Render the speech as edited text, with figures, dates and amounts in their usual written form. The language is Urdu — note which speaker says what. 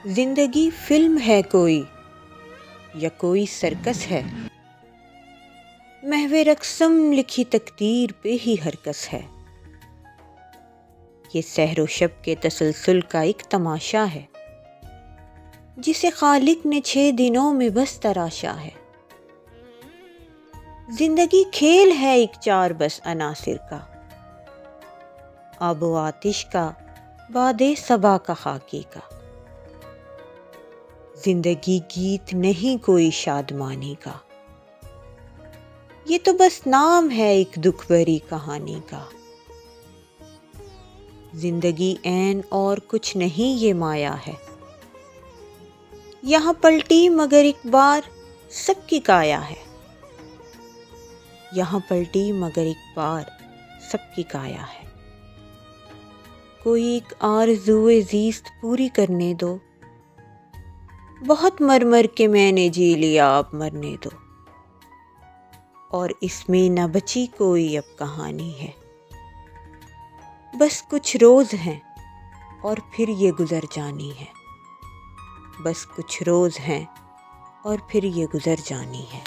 Speaker 1: زندگی فلم ہے کوئی یا کوئی سرکس ہے، محو رقصم لکھی تقدیر پہ ہی ہر کس ہے۔ یہ سحر و شب کے تسلسل کا ایک تماشا ہے، جسے خالق نے 6 دنوں میں بس تراشا ہے۔ زندگی کھیل ہے ایک 4 بس عناصر کا، آب و آتش کا، باد صبا کا، خاکی کا۔ زندگی گیت نہیں کوئی شادمانی کا، یہ تو بس نام ہے ایک دکھ بھری کہانی کا۔ زندگی عین اور کچھ نہیں یہ مایا ہے، یہاں پلٹی مگر ایک بار سب کی کایا ہے۔ یہاں پلٹی مگر ایک بار سب کی کایا ہے۔ کوئی ایک آرزوئے زیست پوری کرنے دو، بہت مر مر کے میں نے جی لیا اب مرنے دو۔ اور اس میں نہ بچی کوئی اب کہانی ہے، بس کچھ روز ہیں اور پھر یہ گزر جانی ہے۔ بس کچھ روز ہیں اور پھر یہ گزر جانی ہے۔